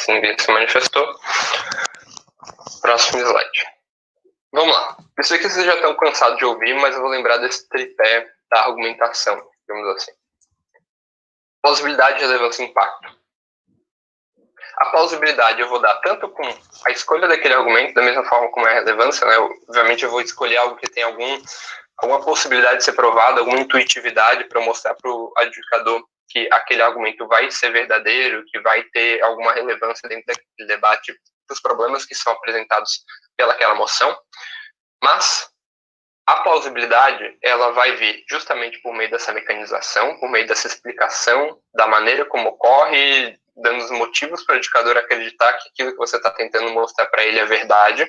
Se ninguém se manifestou. Próximo slide. Vamos lá. Isso aqui vocês já estão cansados de ouvir, mas eu vou lembrar desse tripé da argumentação, digamos assim. Plausibilidade, relevância e impacto. A plausibilidade eu vou dar tanto com a escolha daquele argumento, da mesma forma como é a relevância, né? Obviamente eu vou escolher algo que tem alguma possibilidade de ser provado, alguma intuitividade para mostrar para o adjudicador que aquele argumento vai ser verdadeiro, que vai ter alguma relevância dentro daquele debate dos problemas que são apresentados pelaquela moção. Mas a plausibilidade, ela vai vir justamente por meio dessa mecanização, por meio dessa explicação da maneira como ocorre, dando os motivos para o adjudicador acreditar que aquilo que você está tentando mostrar para ele é verdade.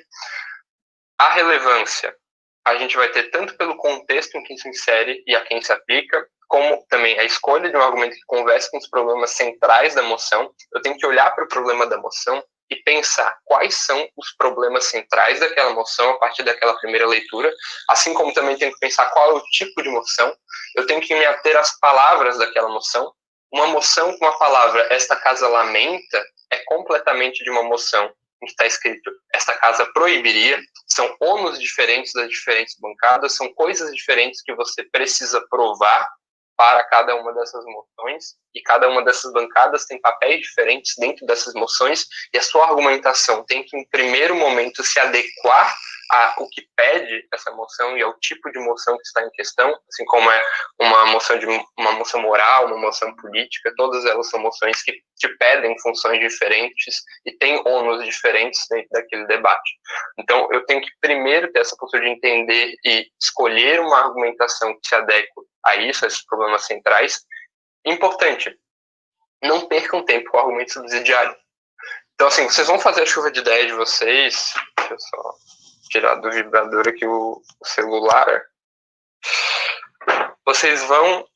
A relevância, a gente vai ter tanto pelo contexto em que se insere e a quem se aplica, como também a escolha de um argumento que converse com os problemas centrais da moção. Eu tenho que olhar para o problema da moção e pensar quais são os problemas centrais daquela moção a partir daquela primeira leitura, assim como também tenho que pensar qual é o tipo de moção. Eu tenho que me ater às palavras daquela moção. Uma moção com a palavra "esta casa lamenta" é completamente de uma moção em que está escrito "esta casa proibiria". São ônus diferentes das diferentes bancadas, são coisas diferentes que você precisa provar para cada uma dessas moções, e cada uma dessas bancadas tem papéis diferentes dentro dessas moções, e a sua argumentação tem que, em primeiro momento, se adequar ao que pede essa moção e ao tipo de moção que está em questão, assim como é uma moção moral, uma moção política, todas elas são moções que te pedem funções diferentes e têm ônus diferentes dentro daquele debate. Então, eu tenho que primeiro ter essa postura de entender e escolher uma argumentação que se adeque a isso, a esses problemas centrais. Importante, não percam tempo com o argumento subsidiário. Então, assim, vocês vão fazer a chuva de ideia de vocês. Deixa eu só tirar do vibrador aqui o celular. Vocês vão,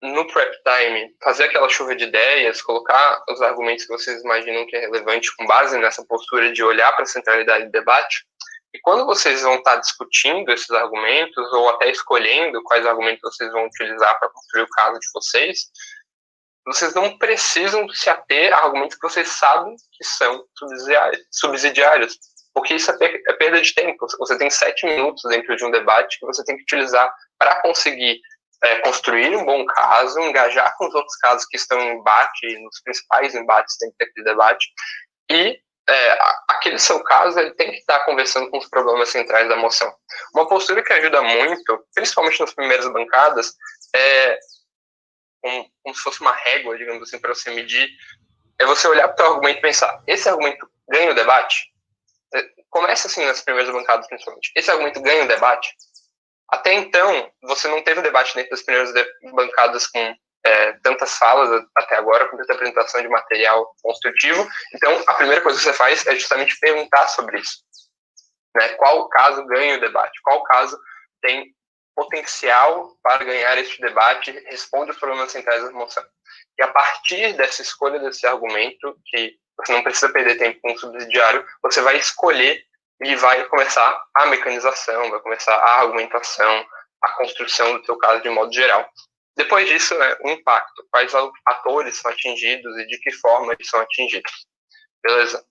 no prep time, fazer aquela chuva de ideias, colocar os argumentos que vocês imaginam que é relevante com base nessa postura de olhar para a centralidade do debate. E quando vocês vão estar discutindo esses argumentos, ou até escolhendo quais argumentos vocês vão utilizar para construir o caso de vocês não precisam se ater a argumentos que vocês sabem que são subsidiários, porque isso é perda de tempo. Você tem 7 minutos dentro de um debate que você tem que utilizar para conseguir construir um bom caso, engajar com os outros casos que estão em embate, nos principais embates dentro daquele debate, e aquele seu caso ele tem que estar conversando com os problemas centrais da moção. Uma postura que ajuda muito, principalmente nas primeiras bancadas, é como se fosse uma régua, digamos assim, para você medir, é você olhar para o argumento e pensar, esse argumento ganha o debate? Começa assim nas primeiras bancadas, principalmente. Esse argumento ganha o debate? Até então, você não teve debate dentro das primeiras bancadas com tantas falas até agora, com tanta apresentação de material construtivo. Então, a primeira coisa que você faz é justamente perguntar sobre isso. Né? Qual caso ganha o debate? Qual caso tem potencial para ganhar este debate? Responde os problemas centrais da moção. E a partir dessa escolha desse argumento, que você não precisa perder tempo com o subsidiário, você vai escolher e vai começar a mecanização, vai começar a argumentação, a construção do seu caso de modo geral. Depois disso, o impacto. Quais atores são atingidos e de que forma eles são atingidos. Beleza?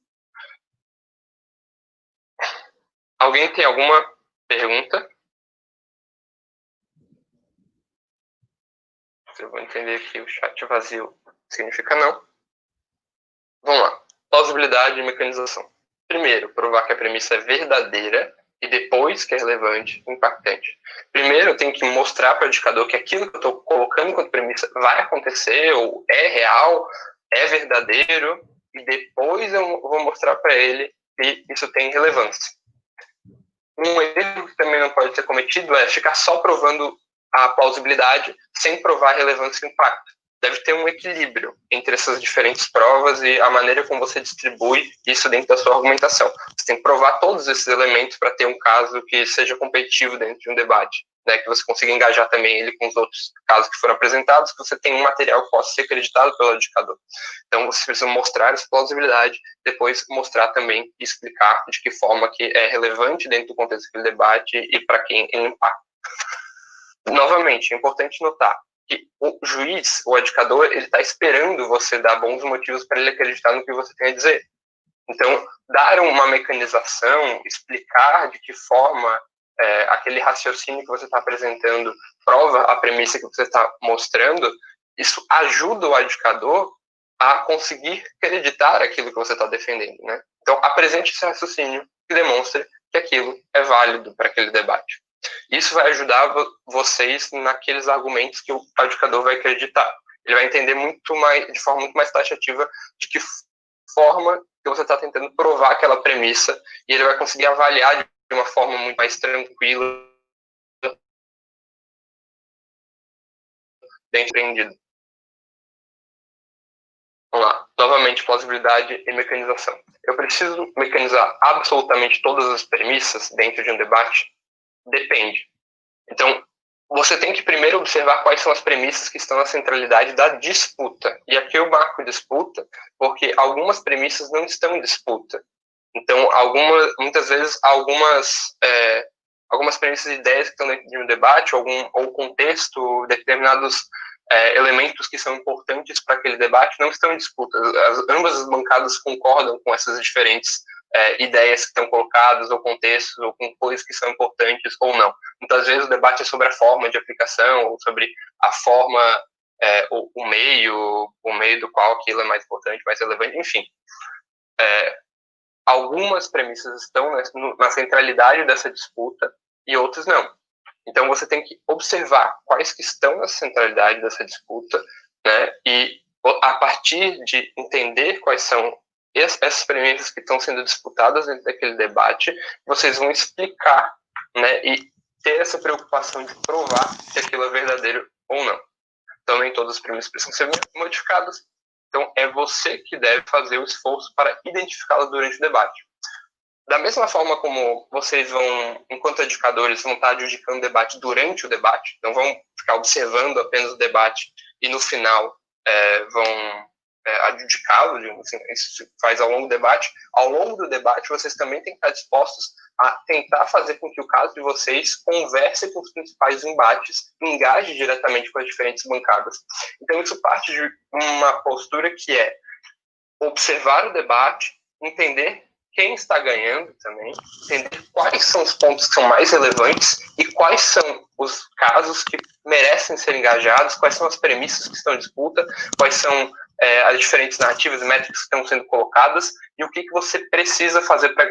Alguém tem alguma pergunta? Eu vou entender que o chat vazio significa não. Vamos lá. Plausibilidade e mecanização. Primeiro, provar que a premissa é verdadeira, e depois que é relevante e impactante. Primeiro, eu tenho que mostrar para o adjudicador que aquilo que eu estou colocando como premissa vai acontecer, ou é real, é verdadeiro, e depois eu vou mostrar para ele que isso tem relevância. Um erro que também não pode ser cometido é ficar só provando a plausibilidade sem provar a relevância e impacto. Deve ter um equilíbrio entre essas diferentes provas e a maneira como você distribui isso dentro da sua argumentação. Você tem que provar todos esses elementos para ter um caso que seja competitivo dentro de um debate, né? Que você consiga engajar também ele com os outros casos que foram apresentados, que você tem um material que possa ser acreditado pelo adjudicador. Então, você precisa mostrar essa plausibilidade, depois mostrar também e explicar de que forma que é relevante dentro do contexto do debate e para quem ele impacta. Novamente, é importante notar, que o juiz, o adjudicador, ele está esperando você dar bons motivos para ele acreditar no que você tem a dizer. Então, dar uma mecanização, explicar de que forma aquele raciocínio que você está apresentando prova a premissa que você está mostrando, isso ajuda o adjudicador a conseguir acreditar aquilo que você está defendendo, né? Então, apresente esse raciocínio que demonstre que aquilo é válido para aquele debate. Isso vai ajudar vocês naqueles argumentos que o adjudicador vai acreditar. Ele vai entender de forma muito mais taxativa de que forma que você está tentando provar aquela premissa, e ele vai conseguir avaliar de uma forma muito mais tranquila dentro do empreendido. Vamos lá. Novamente, plausibilidade e mecanização. Eu preciso mecanizar absolutamente todas as premissas dentro de um debate? Depende. Então, você tem que primeiro observar quais são as premissas que estão na centralidade da disputa. E aqui eu marco disputa porque algumas premissas não estão em disputa. Então, muitas vezes, algumas premissas e ideias que estão dentro de um debate, ou contexto, determinados elementos que são importantes para aquele debate não estão em disputa. Ambas as bancadas concordam com essas diferentes ideias que estão colocadas, ou contextos, ou com coisas que são importantes ou não. Muitas vezes o debate é sobre a forma de aplicação, ou sobre a forma, o meio do qual aquilo é mais importante, mais relevante, enfim. Algumas premissas estão na centralidade dessa disputa e outras não. Então, você tem que observar quais que estão na centralidade dessa disputa, né? E a partir de entender quais são essas premissas que estão sendo disputadas dentro daquele debate, vocês vão explicar, né? E ter essa preocupação de provar se aquilo é verdadeiro ou não. Então, nem todas as premissas precisam ser modificadas. Então, é você que deve fazer o esforço para identificá-las durante o debate. Da mesma forma como vocês vão, enquanto adjudicadores, vão estar adjudicando o debate durante o debate, não vão ficar observando apenas o debate e no final vão adjudicá-lo, assim, isso se faz ao longo do debate. Ao longo do debate, vocês também têm que estar dispostos a tentar fazer com que o caso de vocês converse com os principais embates, engaje diretamente com as diferentes bancadas. Então, isso parte de uma postura que é observar o debate, entender quem está ganhando também, entender quais são os pontos que são mais relevantes e quais são os casos que merecem ser engajados, quais são as premissas que estão em disputa, quais são as diferentes narrativas e métricas que estão sendo colocadas e o que você precisa fazer para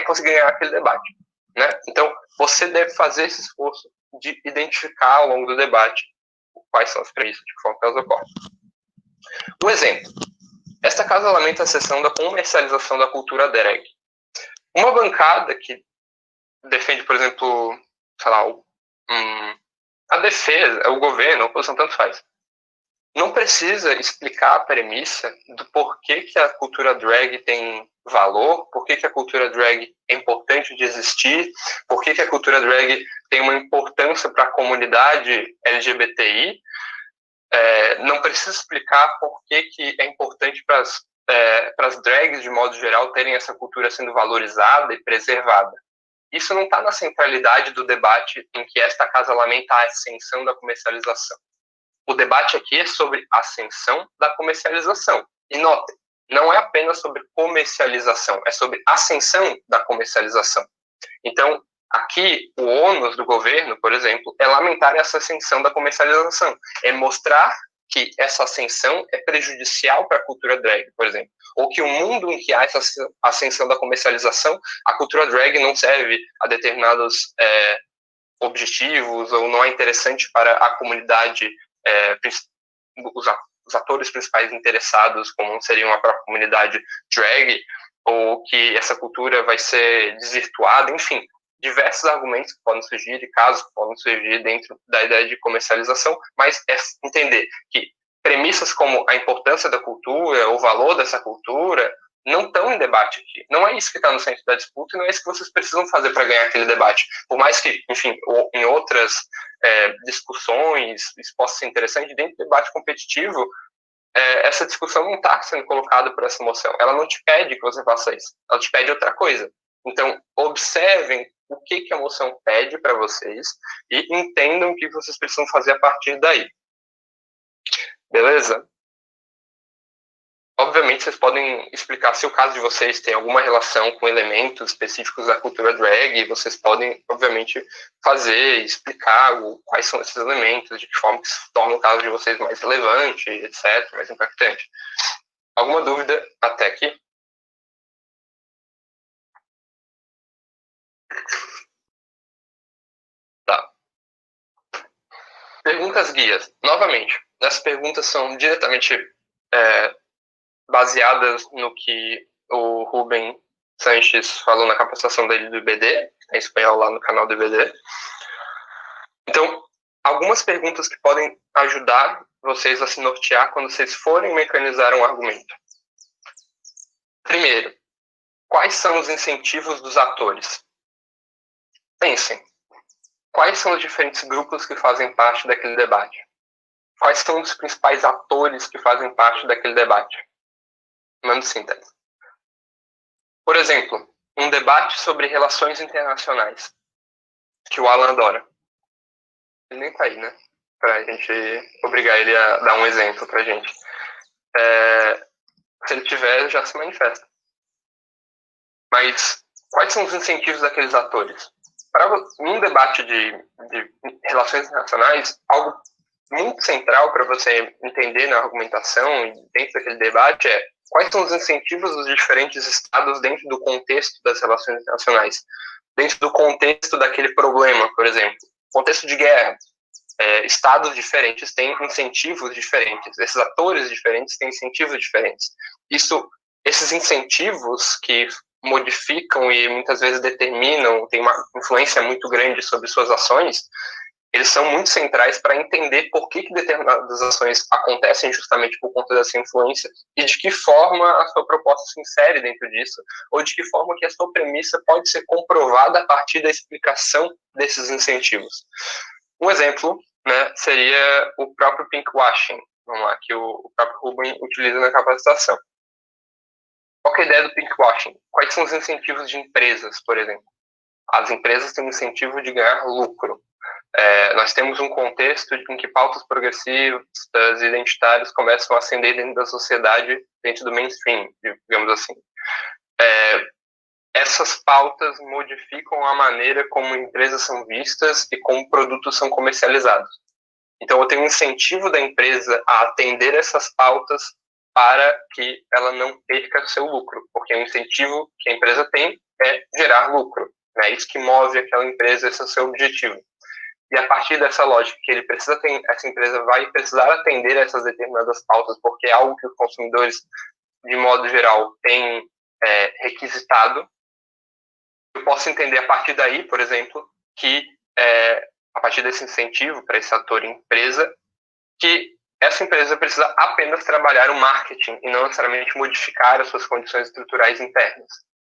conseguir ganhar aquele debate, né? Então, você deve fazer esse esforço de identificar ao longo do debate quais são as premissas, de que forma elas ocorrem. Um exemplo. Esta casa lamenta a seção da comercialização da cultura drag. Uma bancada que defende, por exemplo, sei lá, a defesa, o governo, a oposição, tanto faz. Não precisa explicar a premissa do porquê que a cultura drag tem valor, porquê que a cultura drag é importante de existir, porquê que a cultura drag tem uma importância para a comunidade LGBTI. Não precisa explicar por que é importante para as drags, de modo geral, terem essa cultura sendo valorizada e preservada. Isso não está na centralidade do debate em que esta casa lamenta a ascensão da comercialização. O debate aqui é sobre a ascensão da comercialização. E notem, não é apenas sobre comercialização, é sobre ascensão da comercialização. Então, aqui, o ônus do governo, por exemplo, é lamentar essa ascensão da comercialização. É mostrar que essa ascensão é prejudicial para a cultura drag, por exemplo. Ou que o mundo em que há essa ascensão da comercialização, a cultura drag não serve a determinados objetivos, ou não é interessante para a comunidade, os atores principais interessados, como seriam a própria comunidade drag, ou que essa cultura vai ser desvirtuada, enfim. Diversos argumentos que podem surgir, de casos que podem surgir dentro da ideia de comercialização, mas é entender que premissas como a importância da cultura, o valor dessa cultura, não estão em debate aqui. Não é isso que está no centro da disputa e não é isso que vocês precisam fazer para ganhar aquele debate. Por mais que, enfim, em outras discussões, isso possa ser interessante, dentro do debate competitivo, essa discussão não está sendo colocada por essa moção. Ela não te pede que você faça isso. Ela te pede outra coisa. Então, observem o que a moção pede para vocês e entendam o que vocês precisam fazer a partir daí. Beleza? Obviamente, vocês podem explicar se o caso de vocês tem alguma relação com elementos específicos da cultura drag, vocês podem, obviamente, explicar quais são esses elementos, de que forma que isso torna o caso de vocês mais relevante, etc., mais impactante. Alguma dúvida até aqui? Tá. Perguntas guias. Novamente, essas perguntas são diretamente baseadas no que o Rubem Sanches falou na capacitação dele do IBD, em espanhol lá no canal do IBD. Então, algumas perguntas que podem ajudar vocês a se nortear quando vocês forem mecanizar um argumento. Primeiro, quais são os incentivos dos atores? Pensem, quais são os diferentes grupos que fazem parte daquele debate? Quais são os principais atores que fazem parte daquele debate? Mando síntese. Por exemplo, um debate sobre relações internacionais, que o Alan adora. Ele nem tá aí, né? Pra gente obrigar ele a dar um exemplo pra gente. Se ele tiver, já se manifesta. Mas quais são os incentivos daqueles atores? Para um debate de relações internacionais, algo muito central para você entender na argumentação e dentro daquele debate é quais são os incentivos dos diferentes estados dentro do contexto das relações internacionais, dentro do contexto daquele problema, por exemplo, contexto de guerra. Estados diferentes têm incentivos diferentes, esses atores diferentes têm incentivos diferentes. Esses incentivos que modificam e muitas vezes determinam, têm uma influência muito grande sobre suas ações, eles são muito centrais para entender por que determinadas ações acontecem justamente por conta dessa influência e de que forma a sua proposta se insere dentro disso, ou de que forma que a sua premissa pode ser comprovada a partir da explicação desses incentivos. Um exemplo, né, seria o próprio pinkwashing, vamos lá, que o próprio Rubem utiliza na capacitação. Qual é a ideia do pinkwashing? Quais são os incentivos de empresas, por exemplo? As empresas têm o incentivo de ganhar lucro. Nós temos um contexto em que pautas progressistas e identitárias começam a ascender dentro da sociedade, dentro do mainstream, digamos assim. Essas pautas modificam a maneira como empresas são vistas e como produtos são comercializados. Então, eu tenho um incentivo da empresa a atender essas pautas para que ela não perca seu lucro, porque o incentivo que a empresa tem é gerar lucro. É isso que move aquela empresa, esse é o seu objetivo. E a partir dessa lógica que essa empresa vai precisar atender essas determinadas pautas, porque é algo que os consumidores, de modo geral, têm requisitado, eu posso entender a partir daí, por exemplo, que a partir desse incentivo para esse ator empresa, que essa empresa precisa apenas trabalhar o marketing e não necessariamente modificar as suas condições estruturais internas.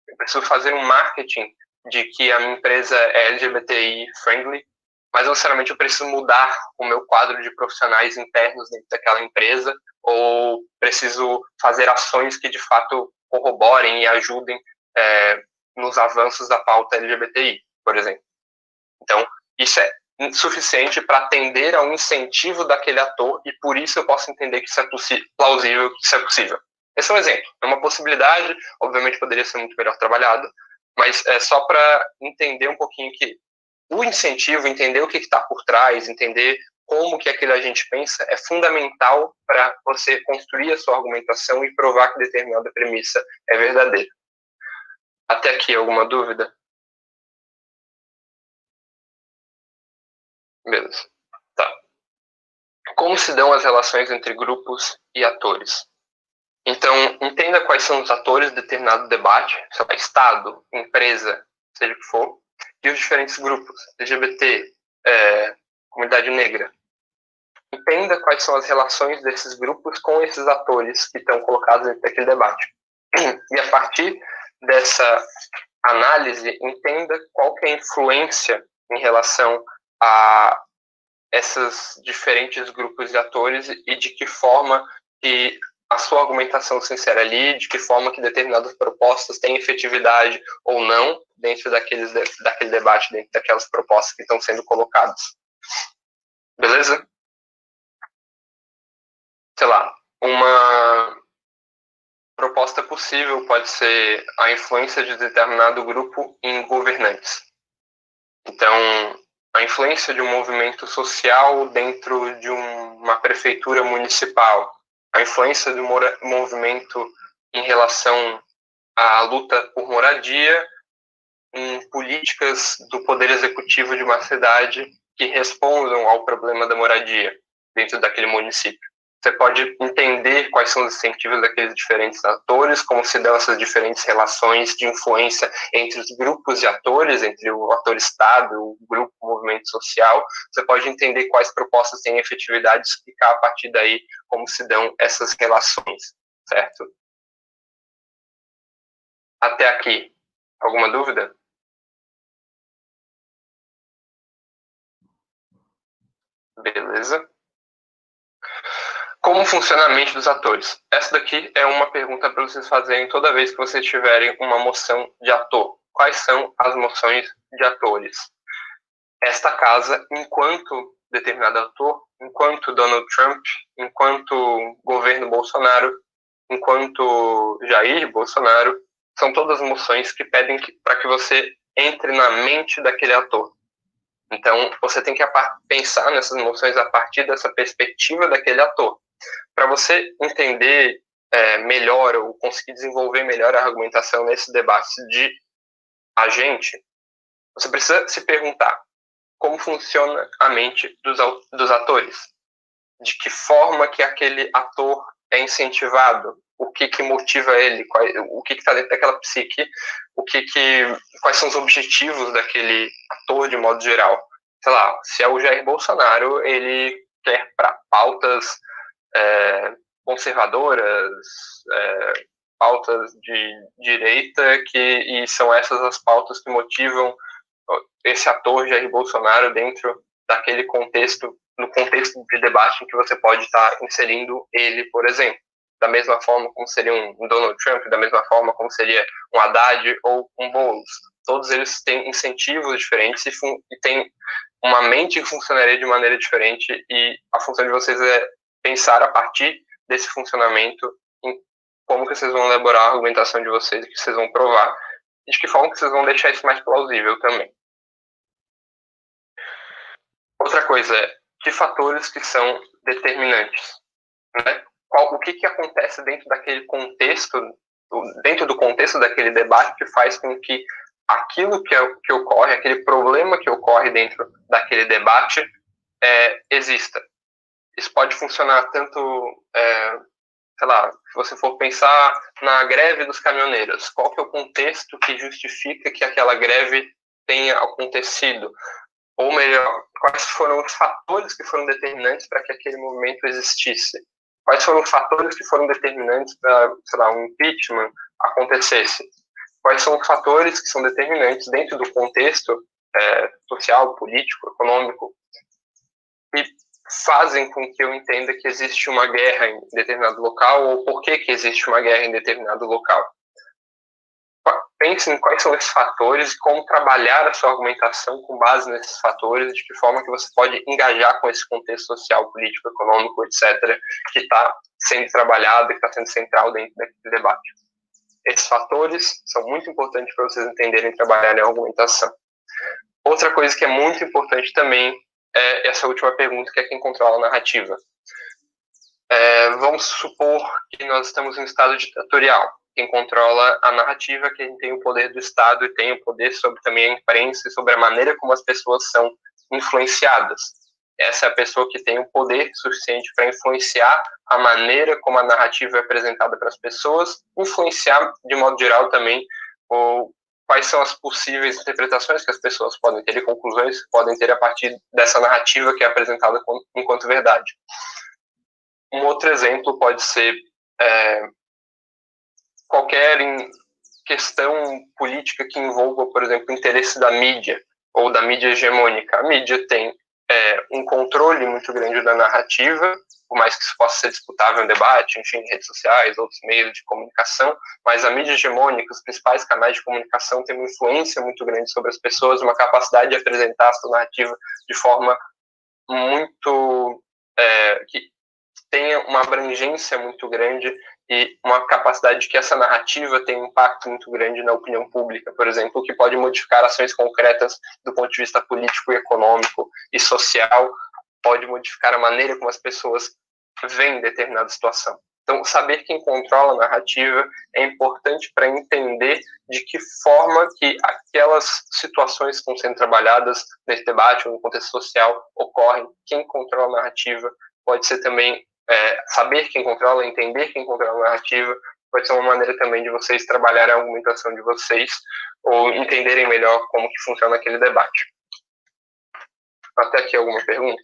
Eu preciso fazer um marketing de que a minha empresa é LGBTI friendly, mas não necessariamente eu preciso mudar o meu quadro de profissionais internos dentro daquela empresa, ou preciso fazer ações que de fato corroborem e ajudem nos avanços da pauta LGBTI, por exemplo. Então, isso é suficiente para atender ao incentivo daquele ator e por isso eu posso entender que isso é plausível, que isso é possível. Esse é um exemplo. É uma possibilidade, obviamente poderia ser muito melhor trabalhado, mas é só para entender um pouquinho que o incentivo, entender o que está por trás, entender como que aquele agente pensa, é fundamental para você construir a sua argumentação e provar que determinada premissa é verdadeira. Até aqui, alguma dúvida? Beleza. Tá. Como se dão as relações entre grupos e atores? Então, entenda quais são os atores de determinado debate, sei lá, Estado, empresa, seja o que for, e os diferentes grupos, LGBT, comunidade negra. Entenda quais são as relações desses grupos com esses atores que estão colocados dentro daquele debate. E a partir dessa análise, entenda qual que é a influência em relação a esses diferentes grupos de atores e de que forma que a sua argumentação se insere ali, de que forma que determinadas propostas têm efetividade ou não, dentro daquele debate, dentro daquelas propostas que estão sendo colocadas. Beleza? Sei lá, uma proposta possível pode ser a influência de determinado grupo em governantes. Então, a influência de um movimento social dentro de uma prefeitura municipal, a influência do movimento em relação à luta por moradia em políticas do poder executivo de uma cidade que respondam ao problema da moradia dentro daquele município. Você pode entender quais são os incentivos daqueles diferentes atores, como se dão essas diferentes relações de influência entre os grupos de atores, entre o ator-estado, o grupo, o movimento social. Você pode entender quais propostas têm efetividade e explicar a partir daí como se dão essas relações, certo? Até aqui, alguma dúvida? Beleza. Como funciona a mente dos atores? Essa daqui é uma pergunta para vocês fazerem toda vez que vocês tiverem uma moção de ator. Quais são as moções de atores? Esta casa, enquanto determinado ator, enquanto Donald Trump, enquanto governo Bolsonaro, enquanto Jair Bolsonaro, são todas moções que pedem para que você entre na mente daquele ator. Então, você tem que pensar nessas moções a partir dessa perspectiva daquele ator. Para você entender melhor ou conseguir desenvolver melhor a argumentação nesse debate de agente, você precisa se perguntar como funciona a mente dos atores, de que forma que aquele ator é incentivado, o que motiva ele, o que está dentro daquela psique, quais são os objetivos daquele ator de modo geral. Sei lá, se é o Jair Bolsonaro, ele quer para pautas conservadoras, pautas de direita, e são essas as pautas que motivam esse ator Jair Bolsonaro dentro daquele contexto, no contexto de debate em que você pode estar inserindo ele, por exemplo. Da mesma forma como seria um Donald Trump, da mesma forma como seria um Haddad ou um Boulos. Todos eles têm incentivos diferentes e têm uma mente que funcionaria de maneira diferente, e a função de vocês é pensar a partir desse funcionamento em como que vocês vão elaborar a argumentação de vocês, que vocês vão provar, e de que forma que vocês vão deixar isso mais plausível também. Outra coisa é, que fatores que são determinantes, né? O que acontece dentro daquele contexto, dentro do contexto daquele debate, que faz com que aquilo que ocorre, aquele problema que ocorre dentro daquele debate exista. Isso pode funcionar tanto, sei lá, se você for pensar na greve dos caminhoneiros, qual que é o contexto que justifica que aquela greve tenha acontecido? Ou melhor, quais foram os fatores que foram determinantes para que aquele movimento existisse? Quais foram os fatores que foram determinantes para, sei lá, um impeachment acontecesse? Quais são os fatores que são determinantes dentro do contexto social, político, econômico, e fazem com que eu entenda que existe uma guerra em determinado local, ou por que existe uma guerra em determinado local? Pense em quais são esses fatores e como trabalhar a sua argumentação com base nesses fatores, de que forma que você pode engajar com esse contexto social, político, econômico, etc., que está sendo trabalhado e que está sendo central dentro daquele debate. Esses fatores são muito importantes para vocês entenderem e trabalharem a argumentação. Outra coisa que é muito importante também é essa última pergunta, que é quem controla a narrativa. Vamos supor que nós estamos em um estado ditatorial. Quem controla a narrativa, quem tem o poder do Estado e tem o poder sobre também a imprensa e sobre a maneira como as pessoas são influenciadas. Essa é a pessoa que tem o poder suficiente para influenciar a maneira como a narrativa é apresentada para as pessoas, influenciar de modo geral também quais são as possíveis interpretações que as pessoas podem ter e conclusões que podem ter a partir dessa narrativa que é apresentada enquanto verdade. Um outro exemplo pode ser qualquer questão política que envolva, por exemplo, o interesse da mídia ou da mídia hegemônica. A mídia tem um controle muito grande da narrativa, por mais que isso possa ser disputável em debate, enfim, redes sociais, outros meios de comunicação, mas a mídia hegemônica, os principais canais de comunicação têm uma influência muito grande sobre as pessoas, uma capacidade de apresentar a sua narrativa de forma muito... que tenha uma abrangência muito grande e uma capacidade de que essa narrativa tenha um impacto muito grande na opinião pública, por exemplo, que pode modificar ações concretas do ponto de vista político, econômico e social, pode modificar a maneira como as pessoas veem determinada situação. Então, saber quem controla a narrativa é importante para entender de que forma que aquelas situações que estão sendo trabalhadas nesse debate ou no contexto social ocorrem, quem controla a narrativa, pode ser também saber quem controla, entender quem controla a narrativa, pode ser uma maneira também de vocês trabalharem a argumentação de vocês ou entenderem melhor como que funciona aquele debate. Até aqui alguma pergunta?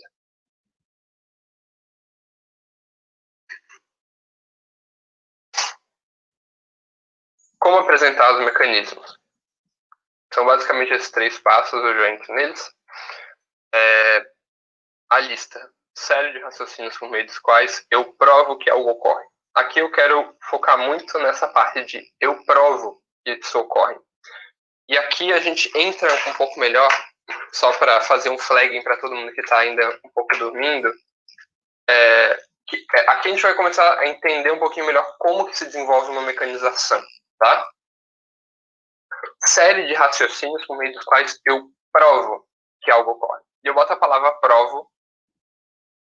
Como apresentar os mecanismos? São basicamente esses 3 passos, eu já entro neles. A lista. Série de raciocínios por meio dos quais eu provo que algo ocorre. Aqui eu quero focar muito nessa parte de eu provo que isso ocorre. E aqui a gente entra um pouco melhor, só para fazer um flagging para todo mundo que está ainda um pouco dormindo. Aqui a gente vai começar a entender um pouquinho melhor como que se desenvolve uma mecanização, tá? Série de raciocínios por meio dos quais eu provo que algo ocorre. E eu boto a palavra provo.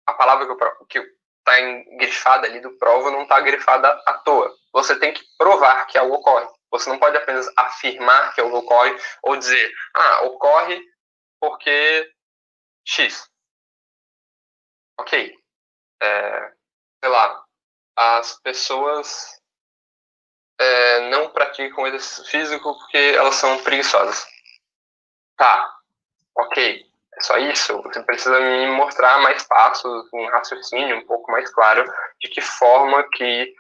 A palavra que está grifada ali do provo não está grifada à toa. Você tem que provar que algo ocorre. Você não pode apenas afirmar que algo ocorre ou dizer, ocorre porque X. Ok. Sei lá, as pessoas não praticam exercício físico porque elas são preguiçosas. Tá, ok. É só isso? Você precisa me mostrar mais passos, um raciocínio um pouco mais claro de que forma que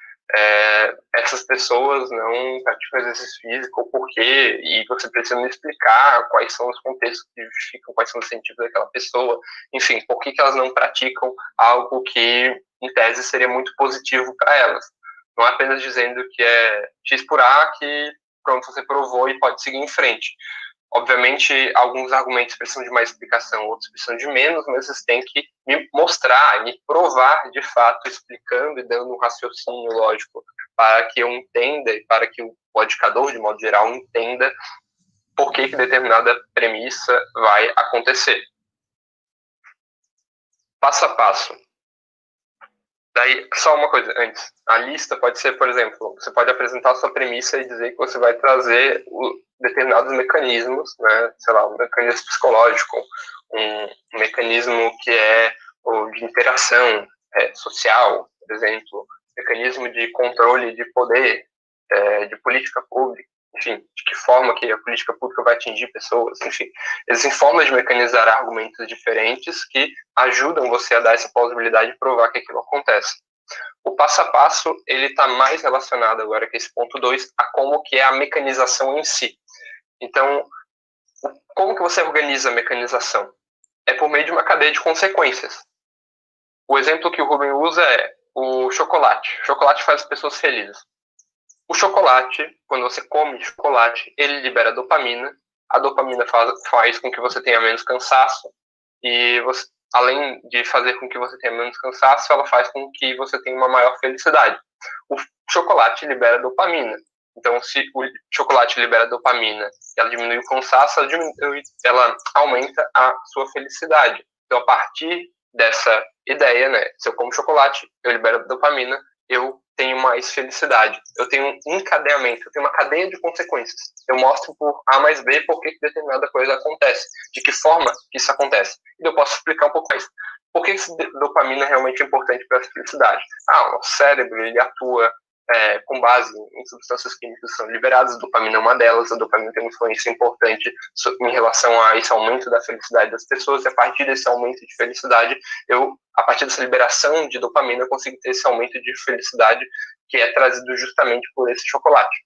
essas pessoas não praticam exercício físico ou por quê, e você precisa me explicar quais são os contextos que justificam, quais são os sentidos daquela pessoa, enfim, por que elas não praticam algo que, em tese, seria muito positivo para elas. Não é apenas dizendo que é X por A, que pronto, você provou e pode seguir em frente. Obviamente, alguns argumentos precisam de mais explicação, outros precisam de menos, mas vocês têm que me mostrar, me provar de fato, explicando e dando um raciocínio lógico para que eu entenda e para que o codificador, de modo geral, entenda por que determinada premissa vai acontecer. Passo a passo. Daí, só uma coisa antes. A lista pode ser, por exemplo, você pode apresentar a sua premissa e dizer que você vai trazer determinados mecanismos, né? Sei lá, um mecanismo psicológico, um mecanismo que é de interação social, por exemplo, mecanismo de controle de poder, de política pública, enfim, de que forma que a política pública vai atingir pessoas, enfim. Existem formas de mecanizar argumentos diferentes que ajudam você a dar essa possibilidade de provar que aquilo acontece. O passo a passo, ele está mais relacionado agora com esse ponto 2, a como que é a mecanização em si. Então, como que você organiza a mecanização? É por meio de uma cadeia de consequências. O exemplo que o Ruben usa é o chocolate. O chocolate faz as pessoas felizes. O chocolate, quando você come chocolate, ele libera dopamina. A dopamina faz com que você tenha menos cansaço. E você, além de fazer com que você tenha menos cansaço, ela faz com que você tenha uma maior felicidade. O chocolate libera dopamina. Então, se o chocolate libera dopamina e ela diminui o cansaço, ela aumenta a sua felicidade. Então, a partir dessa ideia, né, se eu como chocolate, eu libero dopamina, eu tenho mais felicidade. Eu tenho um encadeamento, eu tenho uma cadeia de consequências. Eu mostro por A mais B por que determinada coisa acontece, de que forma que isso acontece. E eu posso explicar um pouco mais. Por que dopamina é realmente importante para a felicidade? O nosso cérebro, ele atua com base em substâncias químicas que são liberadas, a dopamina é uma delas, a dopamina tem uma influência importante em relação a esse aumento da felicidade das pessoas, e a partir desse aumento de felicidade, a partir dessa liberação de dopamina, eu consigo ter esse aumento de felicidade que é trazido justamente por esse chocolate.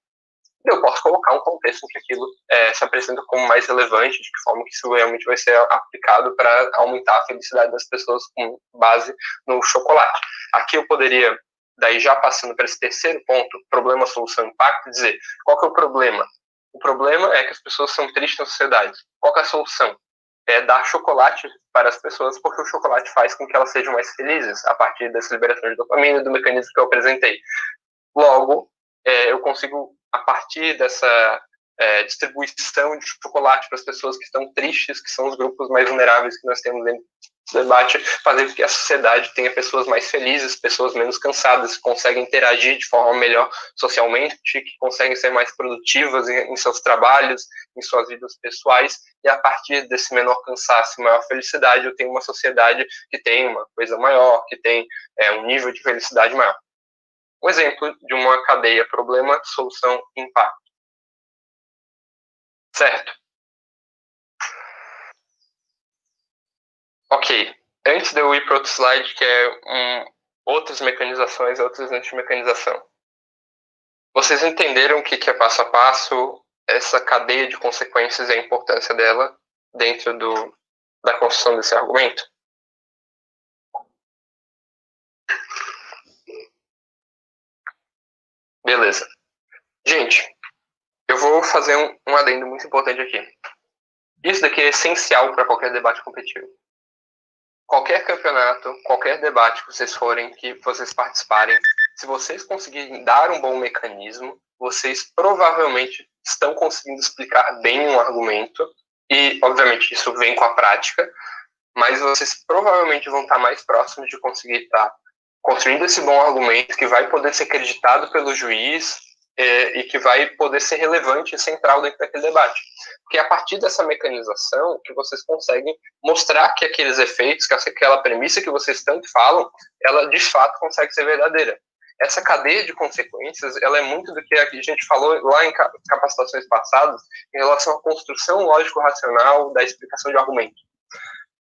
eu posso colocar um contexto em que aquilo se apresenta como mais relevante, de que forma que isso realmente vai ser aplicado para aumentar a felicidade das pessoas com base no chocolate. Aqui eu poderia, daí já passando para esse terceiro ponto, problema, solução, impacto, dizer qual que é o problema? O problema é que as pessoas são tristes na sociedade. Qual que é a solução? É dar chocolate para as pessoas, porque o chocolate faz com que elas sejam mais felizes a partir dessa liberação de dopamina, do mecanismo que eu apresentei. Logo, eu consigo, a partir dessa distribuição de chocolate para as pessoas que estão tristes, que são os grupos mais vulneráveis que nós temos dentro do debate, fazer com que a sociedade tenha pessoas mais felizes, pessoas menos cansadas, que conseguem interagir de forma melhor socialmente, que conseguem ser mais produtivas em seus trabalhos, em suas vidas pessoais, e a partir desse menor cansaço e maior felicidade, eu tenho uma sociedade que tem uma coisa maior, que tem um nível de felicidade maior. Um exemplo de uma cadeia problema, solução, impacto. Certo? Ok. Antes de eu ir para outro slide, que é outras mecanizações, outras antimecanização. Vocês entenderam o que é passo a passo, essa cadeia de consequências e a importância dela dentro da construção desse argumento? Beleza. Gente, eu vou fazer um adendo muito importante aqui. Isso daqui é essencial para qualquer debate competitivo. Qualquer campeonato, qualquer debate que vocês forem, que vocês participarem, se vocês conseguirem dar um bom mecanismo, vocês provavelmente estão conseguindo explicar bem um argumento, e, obviamente, isso vem com a prática, mas vocês provavelmente vão estar mais próximos de conseguir estar construindo esse bom argumento que vai poder ser acreditado pelo juiz e que vai poder ser relevante e central dentro daquele debate. Porque é a partir dessa mecanização que vocês conseguem mostrar que aqueles efeitos, que aquela premissa que vocês tanto falam, ela de fato consegue ser verdadeira. Essa cadeia de consequências, ela é muito do que a gente falou lá em capacitações passadas, em relação à construção lógico-racional da explicação de argumento.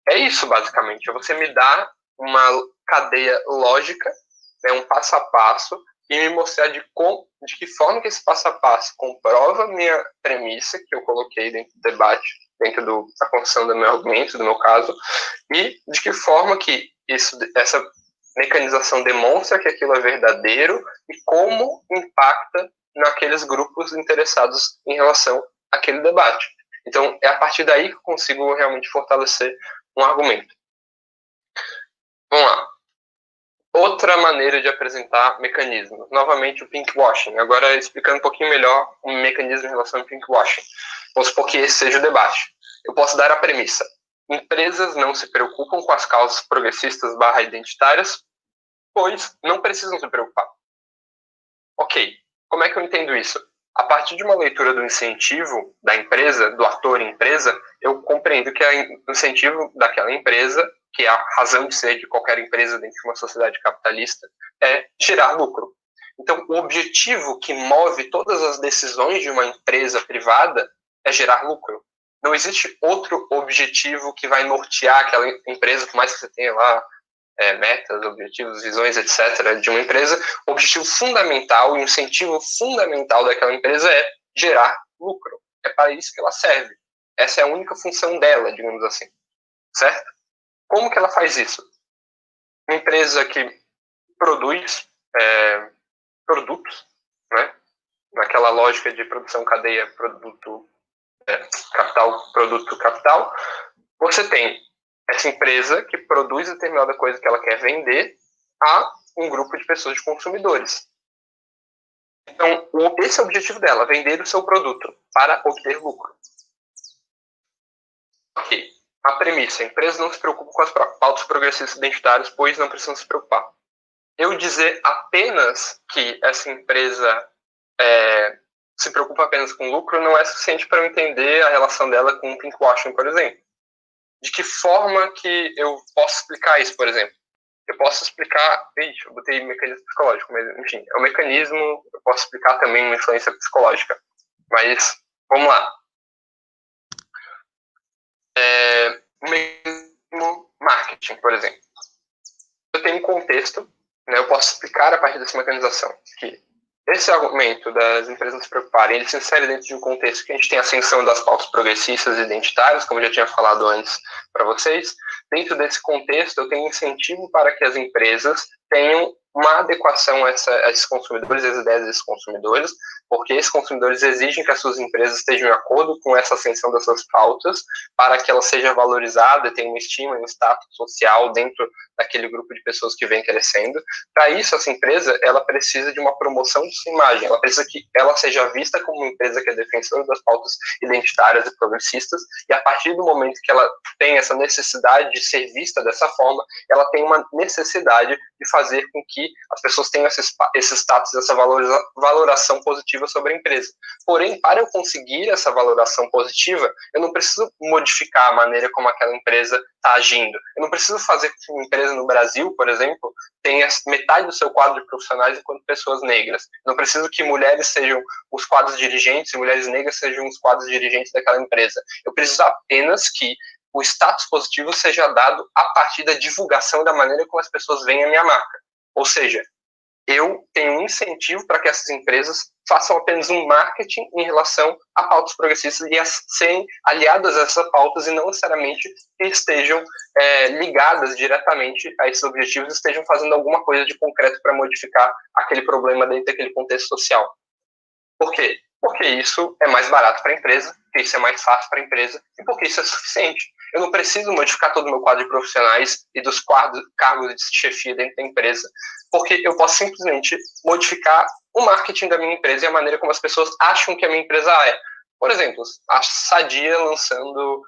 É isso, basicamente. É você me dar uma cadeia lógica, um passo a passo, e me mostrar de que forma que esse passo a passo comprova a minha premissa, que eu coloquei dentro do debate, dentro da construção do meu argumento, do meu caso, e de que forma que essa mecanização demonstra que aquilo é verdadeiro e como impacta naqueles grupos interessados em relação àquele debate. Então, é a partir daí que eu consigo realmente fortalecer um argumento. Vamos lá. Outra maneira de apresentar mecanismos. Novamente, o pinkwashing. Agora, explicando um pouquinho melhor o mecanismo em relação ao pinkwashing. Vamos supor que esse seja o debate. Eu posso dar a premissa. Empresas não se preocupam com as causas progressistas / identitárias, pois não precisam se preocupar. Ok. Como é que eu entendo isso? A partir de uma leitura do incentivo da empresa, do ator empresa, eu compreendo que o incentivo daquela empresa, que é a razão de ser de qualquer empresa dentro de uma sociedade capitalista, é gerar lucro. Então, o objetivo que move todas as decisões de uma empresa privada é gerar lucro. Não existe outro objetivo que vai nortear aquela empresa, por mais que você tenha lá metas, objetivos, visões, etc., de uma empresa. O objetivo fundamental e o incentivo fundamental daquela empresa é gerar lucro. É para isso que ela serve. Essa é a única função dela, digamos assim. Certo? Como que ela faz isso? Uma empresa que produz produtos, né? Naquela lógica de produção cadeia, produto, capital, produto, capital, você tem essa empresa que produz determinada coisa que ela quer vender a um grupo de pessoas, de consumidores. Então, esse é o objetivo dela, vender o seu produto para obter lucro. Ok. A premissa, a empresa não se preocupa com as pautas progressistas identitárias, pois não precisam se preocupar. Eu dizer apenas que essa empresa se preocupa apenas com lucro não é suficiente para eu entender a relação dela com o pinkwashing, por exemplo. De que forma que eu posso explicar isso, por exemplo? Eu posso explicar... Ixi, eu botei mecanismo psicológico, mas enfim, é um mecanismo, eu posso explicar também uma influência psicológica. Mas, vamos lá. O mecanismo marketing, por exemplo. Eu tenho um contexto, né, eu posso explicar a partir dessa mecanização que esse argumento das empresas não se preocuparem, ele se insere dentro de um contexto que a gente tem a ascensão das pautas progressistas e identitárias, como eu já tinha falado antes para vocês. Dentro desse contexto, eu tenho incentivo para que as empresas tenham uma adequação a esses consumidores, às ideias desses consumidores, porque esses consumidores exigem que as suas empresas estejam em acordo com essa ascensão das suas pautas, para que ela seja valorizada, tenha uma estima e um status social dentro daquele grupo de pessoas que vem crescendo. Para isso, essa empresa, ela precisa de uma promoção de sua imagem, ela precisa que ela seja vista como uma empresa que é defensora das pautas identitárias e progressistas, e a partir do momento que ela tem essa necessidade de ser vista dessa forma, ela tem uma necessidade de fazer com que as pessoas tenham esse status, essa valoração positiva sobre a empresa. Porém, para eu conseguir essa valoração positiva, eu não preciso modificar a maneira como aquela empresa está agindo. Eu não preciso fazer com que uma empresa no Brasil, por exemplo, tenha metade do seu quadro de profissionais enquanto pessoas negras. Eu não preciso que mulheres sejam os quadros dirigentes e mulheres negras sejam os quadros dirigentes daquela empresa. Eu preciso apenas que o status positivo seja dado a partir da divulgação da maneira como as pessoas veem a minha marca. Ou seja, eu tenho um incentivo para que essas empresas façam apenas um marketing em relação a pautas progressistas e serem aliadas a essas pautas e não necessariamente estejam ligadas diretamente a esses objetivos, estejam fazendo alguma coisa de concreto para modificar aquele problema dentro daquele contexto social. Por quê? Porque isso é mais barato para a empresa, porque isso é mais fácil para a empresa e porque isso é suficiente. Eu não preciso modificar todo o meu quadro de profissionais e dos cargos de chefia dentro da empresa, porque eu posso simplesmente modificar o marketing da minha empresa e a maneira como as pessoas acham que a minha empresa é. Por exemplo, a Sadia lançando,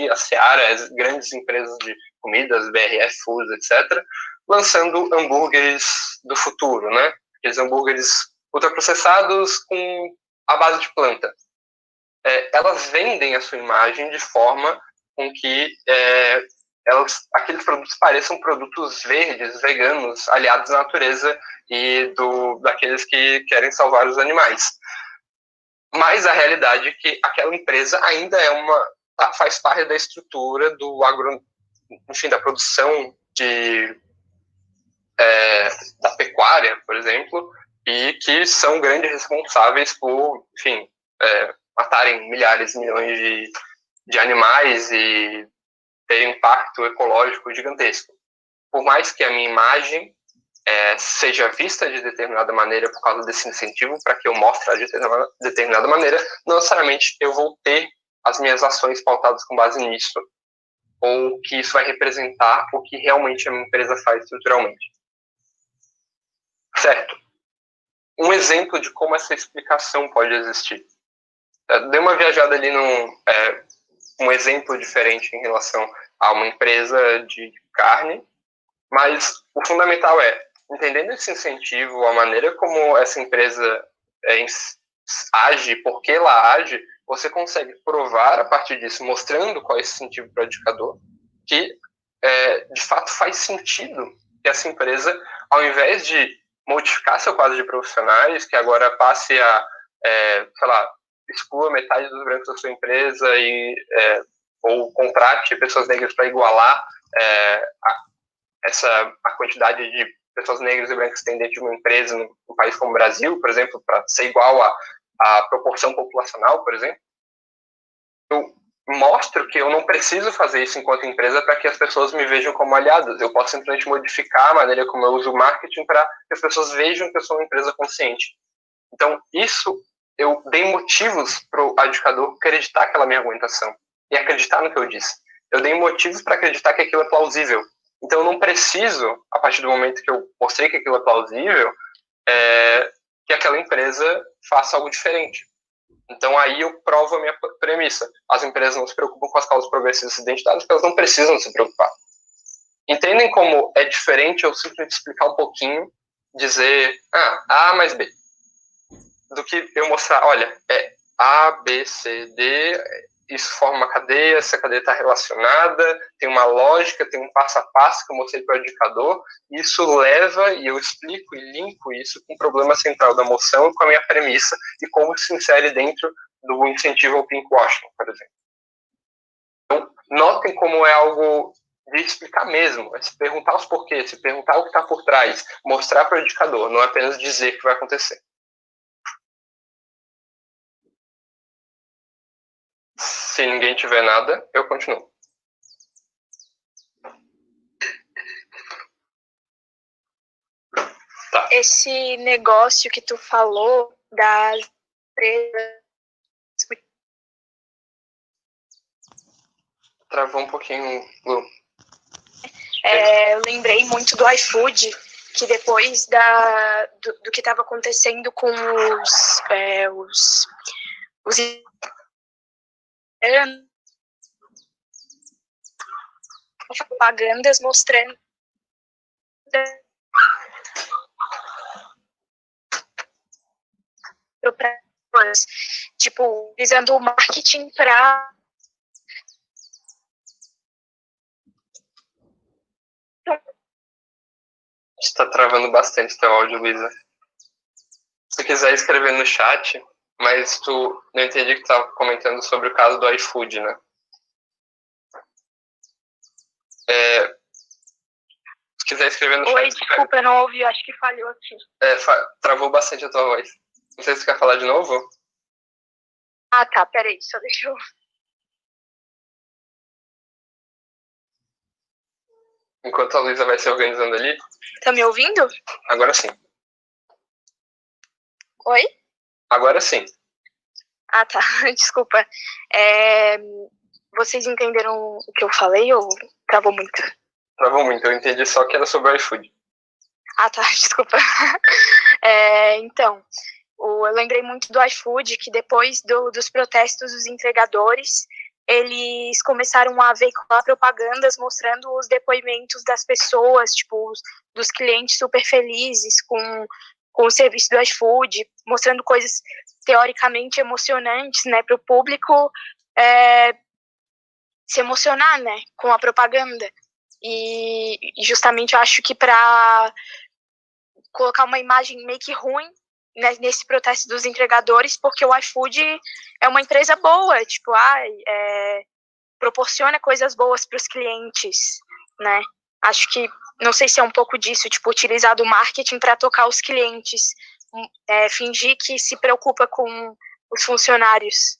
a Seara, as grandes empresas de comidas, BRF Foods, etc., lançando hambúrgueres do futuro, né? Aqueles hambúrgueres ultraprocessados com a base de planta. Elas vendem a sua imagem de forma com que aqueles produtos pareçam produtos verdes, veganos, aliados à natureza e daqueles que querem salvar os animais. Mas a realidade é que aquela empresa ainda faz parte da estrutura da produção da pecuária, por exemplo, e que são grandes responsáveis por, enfim, matarem milhares, milhões de animais e ter um impacto ecológico gigantesco. Por mais que a minha imagem seja vista de determinada maneira por causa desse incentivo para que eu mostre de determinada maneira, não necessariamente eu vou ter as minhas ações pautadas com base nisso, ou que isso vai representar o que realmente a minha empresa faz estruturalmente. Certo. Um exemplo de como essa explicação pode existir. Dei uma viajada ali um exemplo diferente em relação a uma empresa de carne, mas o fundamental entendendo esse incentivo, a maneira como essa empresa age, por que ela age, você consegue provar a partir disso, mostrando qual é esse incentivo para o indicador, que de fato faz sentido que essa empresa, ao invés de modificar seu quadro de profissionais, que agora passe a, exclua metade dos brancos da sua empresa ou contrate pessoas negras para igualar a quantidade de pessoas negras e brancas que tem dentro de uma empresa num país como o Brasil, por exemplo, para ser igual à proporção populacional, por exemplo. Eu mostro que eu não preciso fazer isso enquanto empresa para que as pessoas me vejam como aliadas. Eu posso simplesmente modificar a maneira como eu uso o marketing para que as pessoas vejam que eu sou uma empresa consciente. Então, eu dei motivos para o indicador acreditar aquela minha argumentação e acreditar no que eu disse. Eu dei motivos para acreditar que aquilo é plausível. Então, eu não preciso, a partir do momento que eu mostrei que aquilo é plausível, que aquela empresa faça algo diferente. Então, aí eu provo a minha premissa. As empresas não se preocupam com as causas progressistas identitárias porque elas não precisam se preocupar. Entendem como é diferente eu simplesmente explicar um pouquinho, dizer A mais B, do que eu mostrar, olha, A, B, C, D, isso forma uma cadeia, essa cadeia está relacionada, tem uma lógica, tem um passo a passo que eu mostrei para o indicador, e isso leva, e eu explico e linko isso com o problema central da moção e com a minha premissa, e como se insere dentro do incentivo ao pinkwashing, por exemplo. Então, notem como é algo de explicar mesmo, se perguntar os porquês, se perguntar o que está por trás, mostrar para o indicador, não é apenas dizer que vai acontecer. Se ninguém tiver nada, eu continuo. Tá. Esse negócio que tu falou das empresas... Travou um pouquinho, Lu. Eu lembrei muito do iFood, que depois do que estava acontecendo com os propagandas mostrando tipo, visando o marketing para Está travando bastante teu áudio, Luísa. Se quiser escrever no chat, mas tu não entendi que tu estava comentando sobre o caso do iFood, né? Se quiser escrever no chat... Oi, desculpa, eu não ouvi, acho que falhou aqui. Travou bastante a tua voz. Não sei se tu quer falar de novo. Ah, tá, peraí, só deixa eu... Enquanto a Luísa vai se organizando ali. Tá me ouvindo? Agora sim. Oi? Agora sim. Ah, tá, desculpa. Vocês entenderam o que eu falei ou travou muito? Travou muito, eu entendi só que era sobre o iFood. Ah, tá, desculpa. Então, eu lembrei muito do iFood, que depois dos protestos dos entregadores, eles começaram a veicular propagandas mostrando os depoimentos das pessoas, tipo, dos clientes super felizes com o serviço do iFood, mostrando coisas teoricamente emocionantes, né, para o público se emocionar, né, com a propaganda. E justamente eu acho que para colocar uma imagem meio que ruim, né, nesse protesto dos entregadores, porque o iFood é uma empresa boa, tipo, proporciona coisas boas para os clientes, né? Acho que, não sei se é um pouco disso, tipo, utilizar do marketing para tocar os clientes, fingir que se preocupa com os funcionários.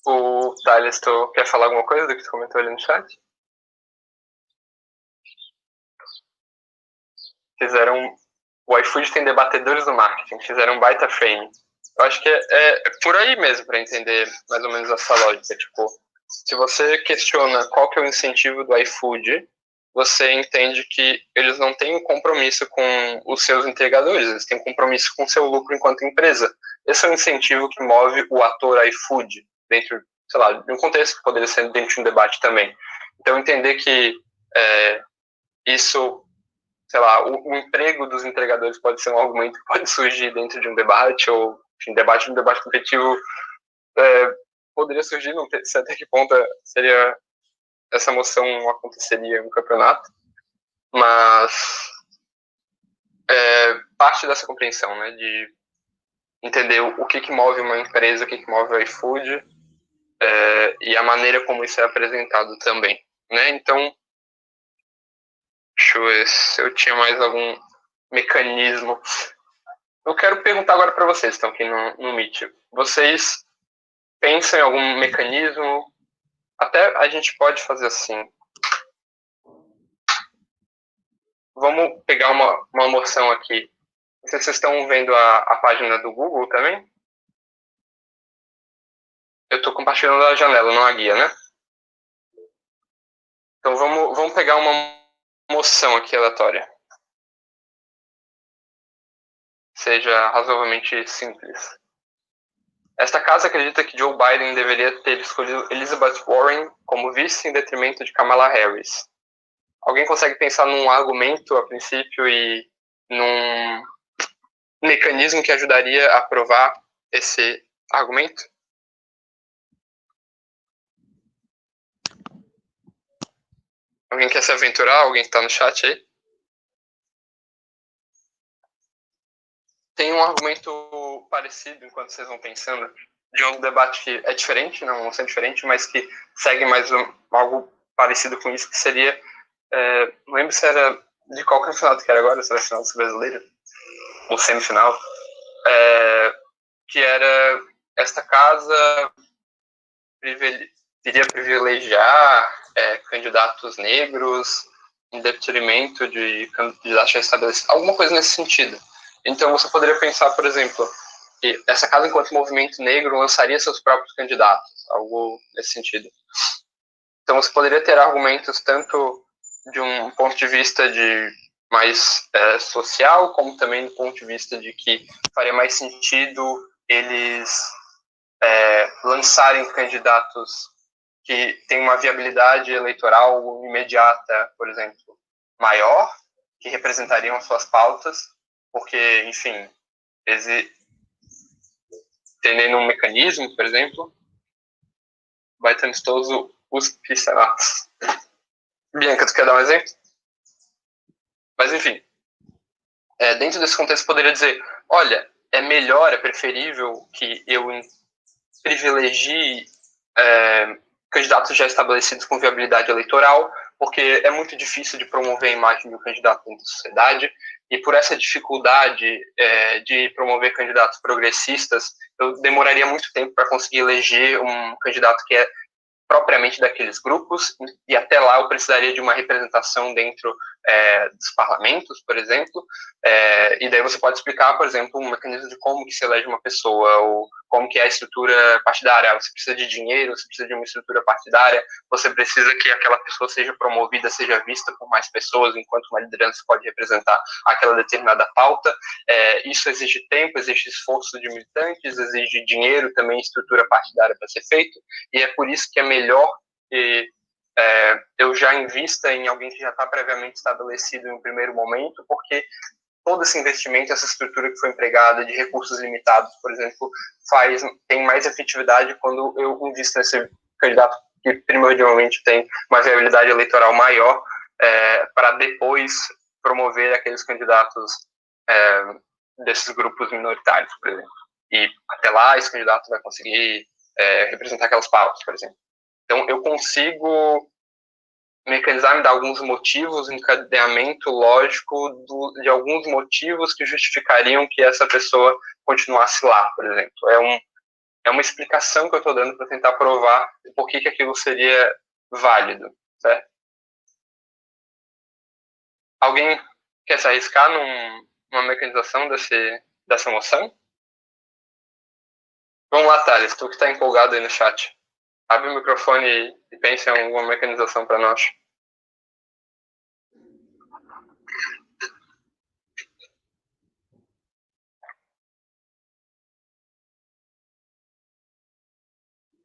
O Thales, tu quer falar alguma coisa do que tu comentou ali no chat? O iFood tem debatedores do marketing, fizeram um baita frame. Eu acho que é por aí mesmo para entender mais ou menos essa lógica. Tipo, se você questiona qual que é o incentivo do iFood, você entende que eles não têm um compromisso com os seus entregadores, eles têm um compromisso com o seu lucro enquanto empresa. Esse é o incentivo que move o ator iFood dentro, sei lá, de um contexto que poderia ser dentro de um debate também. Então, entender que isso, sei lá, o emprego dos entregadores pode ser um argumento que pode surgir dentro de um debate, ou, enfim, um debate competitivo poderia surgir, não sei até que ponto seria essa moção aconteceria no campeonato, mas parte dessa compreensão, né, de entender o que move uma empresa, o que move o iFood, e a maneira como isso é apresentado também, né? Então, deixa eu ver se eu tinha mais algum mecanismo. Eu quero perguntar agora para vocês, que estão aqui no Meet. Vocês pensam em algum mecanismo? Até a gente pode fazer assim. Vamos pegar uma moção aqui. Vocês estão vendo a página do Google também? Eu estou compartilhando a janela, não a guia, né? Então vamos pegar uma moção aqui aleatória. Seja razoavelmente simples. Esta casa acredita que Joe Biden deveria ter escolhido Elizabeth Warren como vice em detrimento de Kamala Harris. Alguém consegue pensar num argumento a princípio e num mecanismo que ajudaria a provar esse argumento? Alguém quer se aventurar? Alguém que está no chat aí? Tem um argumento parecido, enquanto vocês vão pensando, de um debate que é diferente, não sendo diferente, mas que segue mais algo parecido com isso, que seria, não lembro se era de qual campeonato que era agora, se era final do brasileiro, ou semifinal, que era esta casa iria privilegiar candidatos negros em detrimento de candidatos já estabelecidos, alguma coisa nesse sentido. Então você poderia pensar, por exemplo, que essa casa, enquanto movimento negro, lançaria seus próprios candidatos, algo nesse sentido. Então você poderia ter argumentos tanto de um ponto de vista de mais social, como também do ponto de vista de que faria mais sentido eles lançarem candidatos que têm uma viabilidade eleitoral imediata, por exemplo, maior, que representariam as suas pautas, porque, enfim, entendendo um mecanismo, por exemplo, vai ter amistoso os senatos. Bianca, tu quer dar um exemplo? Mas, enfim, dentro desse contexto, poderia dizer, olha, é melhor, é preferível que eu privilegie candidatos já estabelecidos com viabilidade eleitoral, porque é muito difícil de promover a imagem do candidato dentro da sociedade, e por essa dificuldade de promover candidatos progressistas, eu demoraria muito tempo para conseguir eleger um candidato que é propriamente daqueles grupos, e até lá eu precisaria de uma representação dentro dos parlamentos, por exemplo, e daí você pode explicar, por exemplo, um mecanismo de como que se elege uma pessoa, ou como que é a estrutura partidária. Você precisa de dinheiro, você precisa de uma estrutura partidária, você precisa que aquela pessoa seja promovida, seja vista por mais pessoas, enquanto uma liderança pode representar aquela determinada pauta. Isso exige tempo, exige esforço de militantes, exige dinheiro, também estrutura partidária para ser feito, e é por isso que é melhor que eu já invista em alguém que já está previamente estabelecido em um primeiro momento, porque todo esse investimento, essa estrutura que foi empregada de recursos limitados, por exemplo, tem mais efetividade quando eu invisto nesse candidato que primordialmente tem uma viabilidade eleitoral maior, para depois promover aqueles candidatos desses grupos minoritários, por exemplo. E até lá esse candidato vai conseguir representar aquelas pautas, por exemplo. Então eu consigo mecanizar, me dar alguns motivos, um encadeamento lógico de alguns motivos que justificariam que essa pessoa continuasse lá, por exemplo. É uma explicação que eu estou dando para tentar provar por que aquilo seria válido, certo? Alguém quer se arriscar numa mecanização dessa moção? Vamos lá, Thales, tu que está empolgado aí no chat. Abre o microfone e pense em alguma mecanização para nós.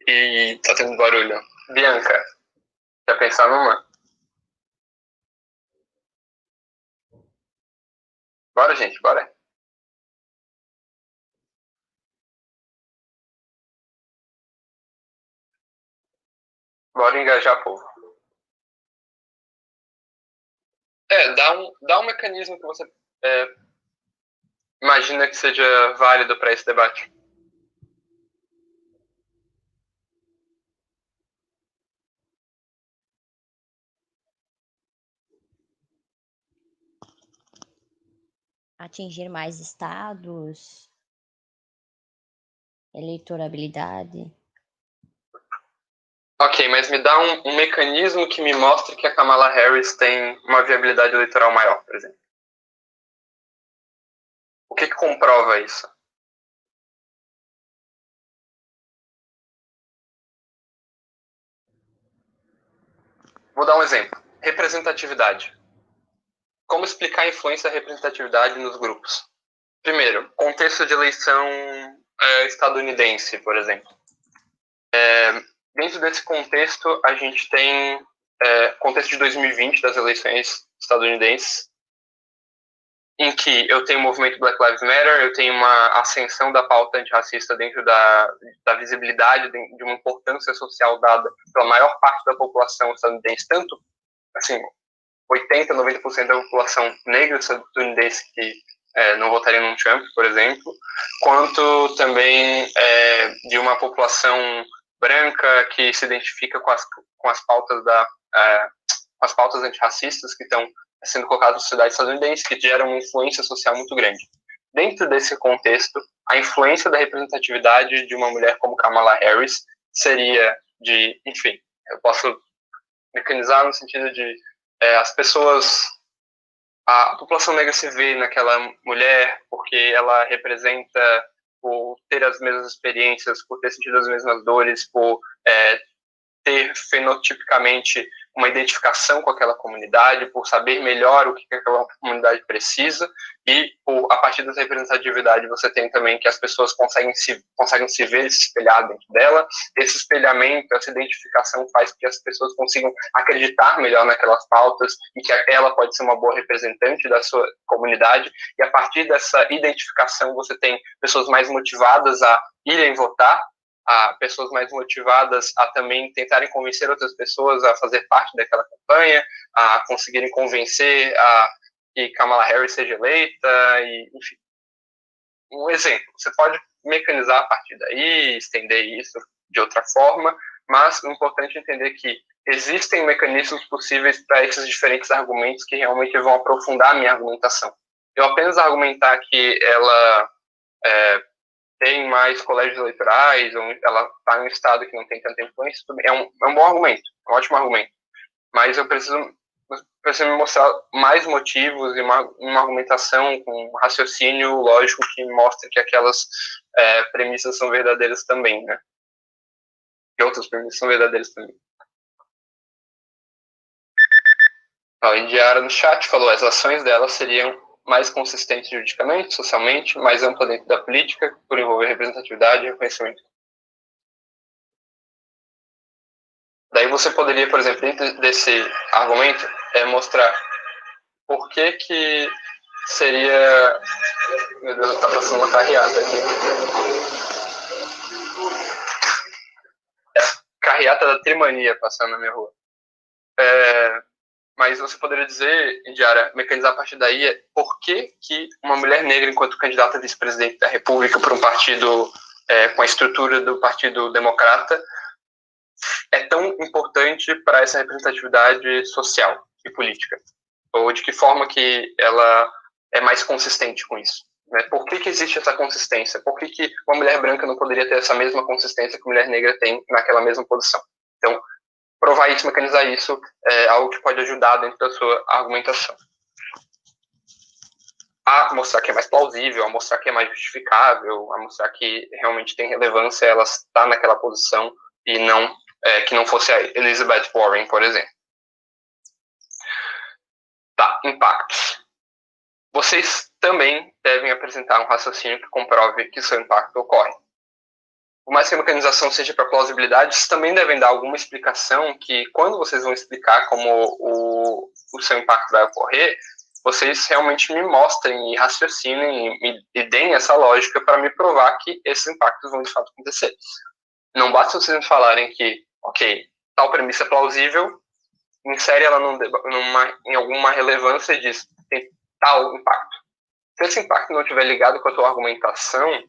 E tá tendo barulho. Bianca, quer pensar numa? Bora, gente, bora. Bora engajar, povo. Dá um mecanismo que você imagina que seja válido para esse debate. Atingir mais estados, eleitorabilidade. Ok, mas me dá um mecanismo que me mostre que a Kamala Harris tem uma viabilidade eleitoral maior, por exemplo. O que comprova isso? Vou dar um exemplo. Representatividade. Como explicar a influência da representatividade nos grupos? Primeiro, contexto de eleição estadunidense, por exemplo. Dentro desse contexto, a gente tem contexto de 2020 das eleições estadunidenses, em que eu tenho o movimento Black Lives Matter, eu tenho uma ascensão da pauta antirracista dentro da visibilidade de uma importância social dada pela maior parte da população estadunidense, tanto, assim, 80%, 90% da população negra estadunidense que não votaria no Trump, por exemplo, quanto também de uma população branca que se identifica com as pautas com as pautas antirracistas que estão sendo colocadas na sociedade estadunidense, que geram uma influência social muito grande. dentro desse contexto, a influência da representatividade de uma mulher como Kamala Harris seria de, enfim, eu posso mecanizar no sentido de as pessoas, a população negra se vê naquela mulher porque ela representa, por ter as mesmas experiências, por ter sentido as mesmas dores, por ter fenotipicamente uma identificação com aquela comunidade, por saber melhor o que aquela comunidade precisa, e a partir dessa representatividade você tem também que as pessoas conseguem se ver, se espelhar dentro dela. Esse espelhamento, essa identificação faz com que as pessoas consigam acreditar melhor naquelas pautas e que ela pode ser uma boa representante da sua comunidade, e a partir dessa identificação você tem pessoas mais motivadas a irem votar, a pessoas mais motivadas a também tentarem convencer outras pessoas a fazer parte daquela campanha, a conseguirem convencer a que Kamala Harris seja eleita, e, enfim. Um exemplo, você pode mecanizar a partir daí, estender isso de outra forma, mas o importante é entender que existem mecanismos possíveis para esses diferentes argumentos que realmente vão aprofundar a minha argumentação. Eu apenas argumentar que ela tem mais colégios eleitorais, ou ela está em um estado que não tem tanta influência, é um bom argumento, um ótimo argumento. Mas eu preciso me mostrar mais motivos e uma argumentação com um raciocínio lógico que mostre que aquelas premissas são verdadeiras também, né? Que outras premissas são verdadeiras também. A Indiara no chat falou: as ações dela seriam mais consistente juridicamente, socialmente, mais ampla dentro da política, por envolver representatividade e reconhecimento. Daí você poderia, por exemplo, dentro desse argumento, mostrar por que seria... Meu Deus, está passando uma carreata aqui. Carreata da Trimania passando na minha rua. Mas você poderia dizer, Indiara, mecanizar a partir daí, por que uma mulher negra, enquanto candidata a vice-presidente da República por um partido com a estrutura do Partido Democrata, é tão importante para essa representatividade social e política? Ou de que forma que ela é mais consistente com isso? Né? Por que existe essa consistência? Por que uma mulher branca não poderia ter essa mesma consistência que a mulher negra tem naquela mesma posição? Então, provar isso, mecanizar isso, é algo que pode ajudar dentro da sua argumentação. A mostrar que é mais plausível, a mostrar que é mais justificável, a mostrar que realmente tem relevância ela estar naquela posição e não que não fosse a Elizabeth Warren, por exemplo. Tá, impactos. Vocês também devem apresentar um raciocínio que comprove que seu impacto ocorre. Por mais que a mecanização seja para plausibilidade, vocês também devem dar alguma explicação que, quando vocês vão explicar como o seu impacto vai ocorrer, vocês realmente me mostrem e raciocinem e deem essa lógica para me provar que esses impactos vão de fato acontecer. Não basta vocês me falarem que, ok, tal premissa é plausível, insere ela em alguma relevância e diz, tem tal impacto. Se esse impacto não estiver ligado com a tua argumentação,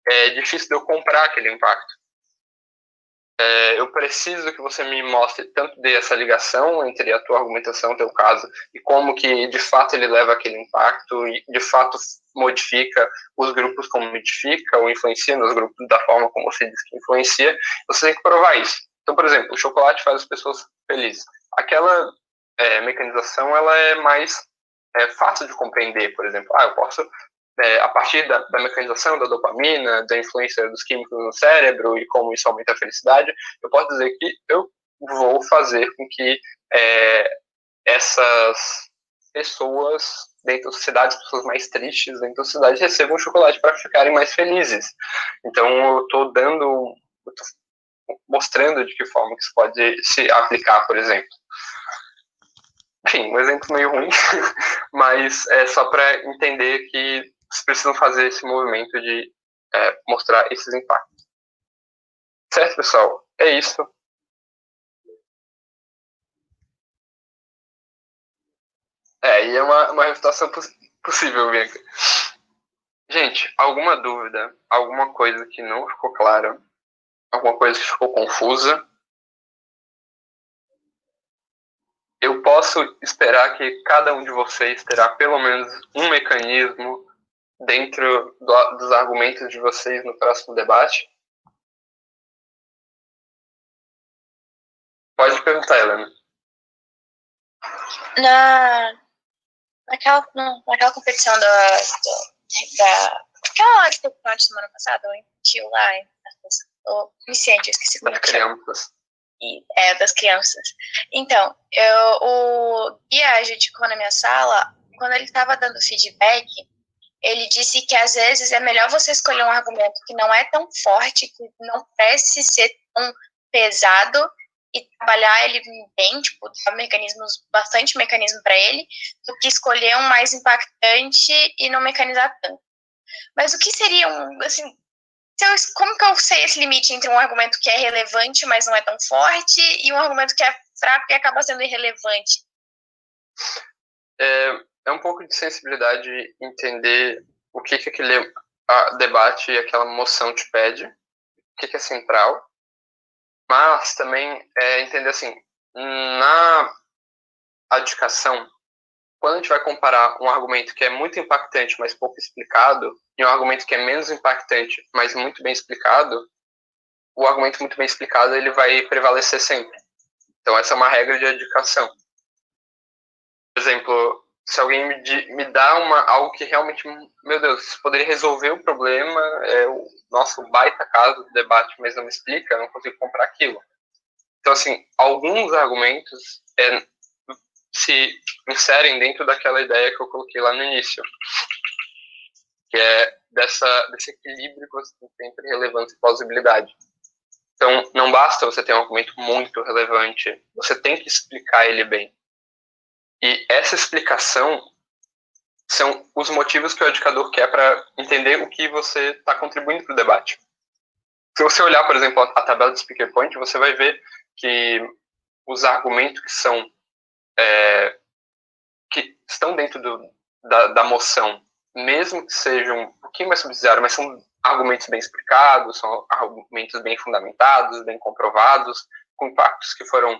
é difícil de eu comprar aquele impacto. Eu preciso que você me mostre tanto dessa ligação entre a tua argumentação, o teu caso, e como que de fato ele leva aquele impacto e de fato modifica os grupos como modifica ou influencia nos grupos da forma como você diz que influencia. Você tem que provar isso. Então, por exemplo, o chocolate faz as pessoas felizes. Aquela mecanização ela é mais fácil de compreender. Por exemplo, eu posso a partir da mecanização da dopamina, da influência dos químicos no cérebro e como isso aumenta a felicidade, eu posso dizer que eu vou fazer com que essas pessoas dentro da sociedade, as pessoas mais tristes dentro da sociedade, recebam chocolate para ficarem mais felizes. Então, eu estou mostrando de que forma que isso pode se aplicar, por exemplo. Enfim, um exemplo meio ruim, mas é só para entender que vocês precisam fazer esse movimento de mostrar esses impactos. Certo, pessoal? É isso. E é uma refutação possível, Bianca. Gente, alguma dúvida? Alguma coisa que não ficou clara? Alguma coisa que ficou confusa? Eu posso esperar que cada um de vocês terá pelo menos um mecanismo dentro dos argumentos de vocês no próximo debate? Pode perguntar, Helena. Naquela competição aquela hora que teve final de semana passada, o infantil lá, o Vicente, eu esqueci como Das é que chama. crianças. Das crianças. Então, o guia adjudicou na minha sala, quando ele estava dando feedback, ele disse que às vezes é melhor você escolher um argumento que não é tão forte, que não parece ser tão pesado, e trabalhar ele bem, tipo, dar bastante mecanismo para ele, do que escolher um mais impactante e não mecanizar tanto. Mas o que seria como que eu sei esse limite entre um argumento que é relevante, mas não é tão forte, e um argumento que é fraco e acaba sendo irrelevante? É um pouco de sensibilidade entender o que aquele debate e aquela moção te pede, o que é central, mas também entender assim, na adjudicação, quando a gente vai comparar um argumento que é muito impactante, mas pouco explicado, e um argumento que é menos impactante, mas muito bem explicado, o argumento muito bem explicado ele vai prevalecer sempre. Então, essa é uma regra de adjudicação. Por exemplo, se alguém me dá algo que realmente, meu Deus, isso poderia resolver o problema, o nosso baita caso do debate, mas não me explica, eu não consigo comprar aquilo. Então, assim, alguns argumentos se inserem dentro daquela ideia que eu coloquei lá no início, que é desse equilíbrio que você tem entre relevância e plausibilidade. Então, não basta você ter um argumento muito relevante, você tem que explicar ele bem. E essa explicação são os motivos que o adjudicador quer para entender o que você está contribuindo para o debate. Se você olhar, por exemplo, a tabela de Speaker Point, você vai ver que os argumentos que estão dentro da moção, mesmo que sejam um pouquinho mais subsidiários, mas são argumentos bem explicados, são argumentos bem fundamentados, bem comprovados, com impactos que foram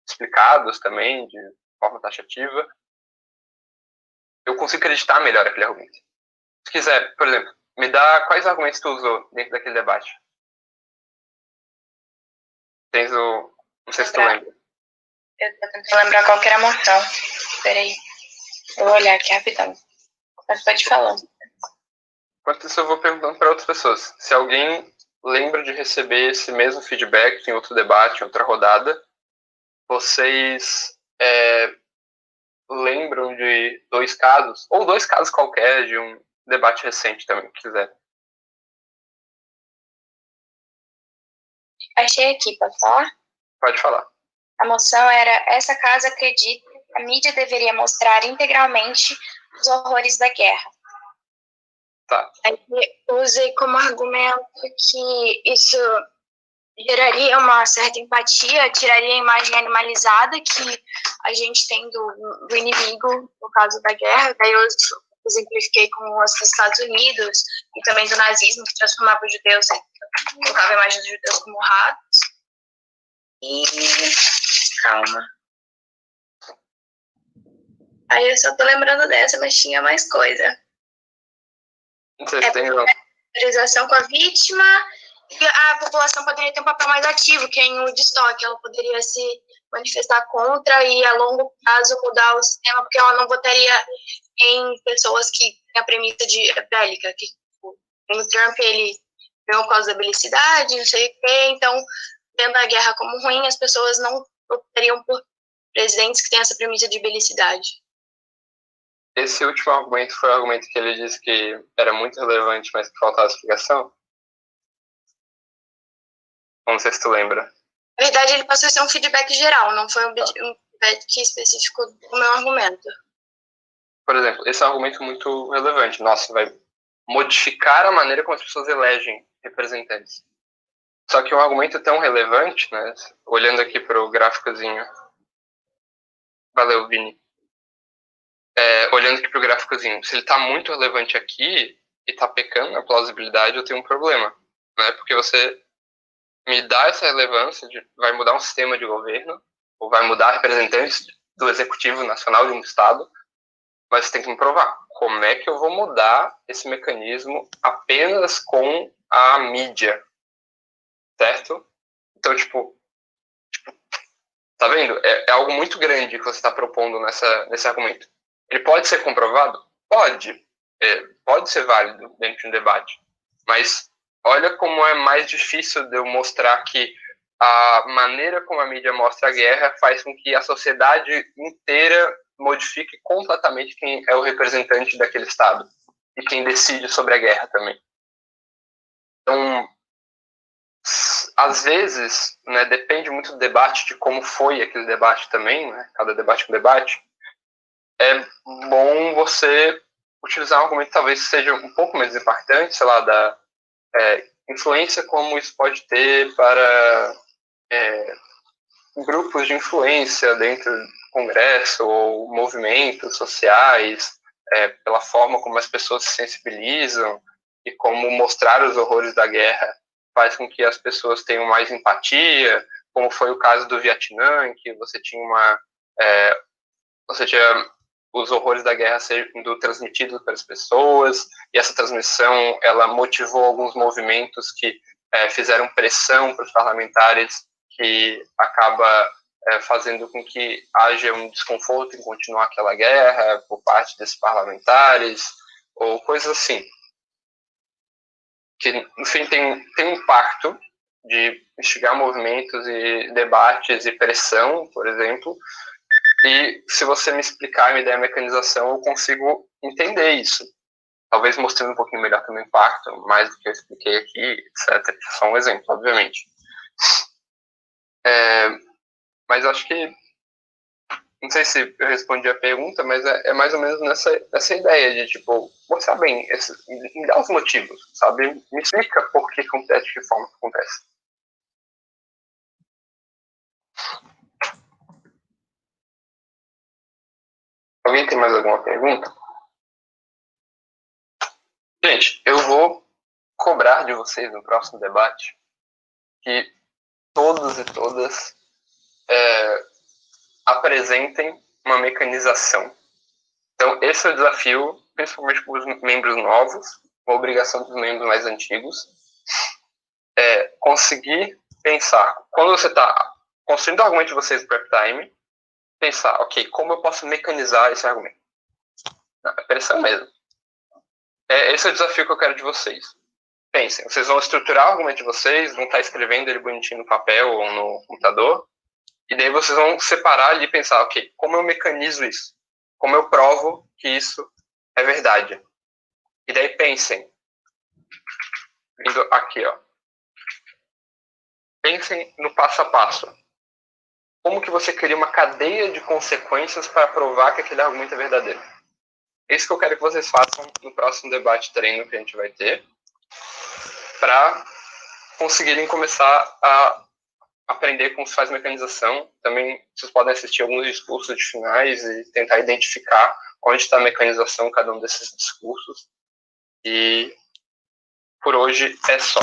explicados também de forma taxativa, eu consigo acreditar melhor aquele argumento. Se quiser, por exemplo, me dá quais argumentos tu usou dentro daquele debate. Não sei se tu lembra. Eu tô tentando lembrar qual que era a moção. Peraí. Eu vou olhar aqui rapidão. Mas pode falar. Enquanto isso, eu vou perguntando para outras pessoas. Se alguém lembra de receber esse mesmo feedback em outro debate, em outra rodada, vocês lembram de dois casos, ou dois casos qualquer de um debate recente também, se quiser. Achei aqui, pode falar? Pode falar. A moção era: essa casa acredita que a mídia deveria mostrar integralmente os horrores da guerra. Tá. Aí eu usei como argumento que isso geraria uma certa empatia, tiraria a imagem animalizada que a gente tem do inimigo no caso da guerra. Daí eu exemplifiquei com os Estados Unidos e também do nazismo, que transformava os judeus, colocava a imagem dos judeus como ratos. E calma. Aí eu só tô lembrando dessa, mas tinha mais coisa. Vocês têm Solidarização com a vítima, e a população poderia ter um papel mais ativo, que é em Woodstock, ela poderia se manifestar contra e a longo prazo mudar o sistema, porque ela não votaria em pessoas que têm a premissa de bélica, que o Trump, ele ganhou por causa da belicidade, não sei o quê, então, vendo a guerra como ruim, as pessoas não votariam por presidentes que têm essa premissa de belicidade. Esse último argumento foi o argumento que ele disse que era muito relevante, mas que faltava explicação? Não sei se tu lembra. Na verdade, ele passou a ser um feedback geral, não foi um feedback específico do meu argumento. Por exemplo, esse é um argumento muito relevante. Nossa, vai modificar a maneira como as pessoas elegem representantes. Só que um argumento tão relevante, né? Olhando aqui para o gráficozinho. Valeu, Vini. Olhando aqui para o gráficozinho, se ele está muito relevante aqui e está pecando na plausibilidade, eu tenho um problema. Né? Porque você me dá essa relevância, vai mudar um sistema de governo, ou vai mudar representantes do Executivo Nacional de um Estado, mas você tem que me provar. Como é que eu vou mudar esse mecanismo apenas com a mídia? Certo? Então, tipo tá vendo? É algo muito grande que você está propondo nesse argumento. Ele pode ser comprovado? Pode. Pode ser válido dentro de um debate. Mas olha como é mais difícil de eu mostrar que a maneira como a mídia mostra a guerra faz com que a sociedade inteira modifique completamente quem é o representante daquele Estado e quem decide sobre a guerra também. Então, às vezes, né, depende muito do debate, de como foi aquele debate também, né, cada debate é um debate, é bom você utilizar um argumento que talvez seja um pouco menos impactante, sei lá, da influência como isso pode ter para grupos de influência dentro do Congresso ou movimentos sociais, pela forma como as pessoas se sensibilizam e como mostrar os horrores da guerra faz com que as pessoas tenham mais empatia, como foi o caso do Vietnã, em que você tinha os horrores da guerra sendo transmitidos para as pessoas, e essa transmissão ela motivou alguns movimentos que fizeram pressão para os parlamentares, que acaba fazendo com que haja um desconforto em continuar aquela guerra por parte desses parlamentares, ou coisas assim. Que, no fim, tem um impacto de instigar movimentos e debates e pressão, por exemplo, e se você me explicar e me der a mecanização, eu consigo entender isso. Talvez mostrando um pouquinho melhor também o impacto, mais do que eu expliquei aqui, etc. Só um exemplo, obviamente. Mas acho que, não sei se eu respondi a pergunta, mas é mais ou menos nessa ideia de, tipo, mostrar bem, me dá os motivos, sabe? Me explica por que acontece, de que forma que acontece. Alguém tem mais alguma pergunta? Gente, eu vou cobrar de vocês no próximo debate que todos e todas apresentem uma mecanização. Então, esse é o desafio, principalmente para os membros novos, uma obrigação dos membros mais antigos, conseguir pensar, quando você está construindo o argumento de vocês no prep time, pensar, ok, como eu posso mecanizar esse argumento? É pressão mesmo. Esse é o desafio que eu quero de vocês. Pensem, vocês vão estruturar o argumento de vocês, vão estar escrevendo ele bonitinho no papel ou no computador, e daí vocês vão separar ali e pensar, ok, como eu mecanizo isso? Como eu provo que isso é verdade? E daí pensem, vindo aqui, ó. Pensem no passo a passo. Como que você cria uma cadeia de consequências para provar que aquele argumento é verdadeiro? É isso que eu quero que vocês façam no próximo debate treino que a gente vai ter, para conseguirem começar a aprender como se faz mecanização. Também vocês podem assistir alguns discursos de finais e tentar identificar onde está a mecanização em cada um desses discursos. E por hoje é só.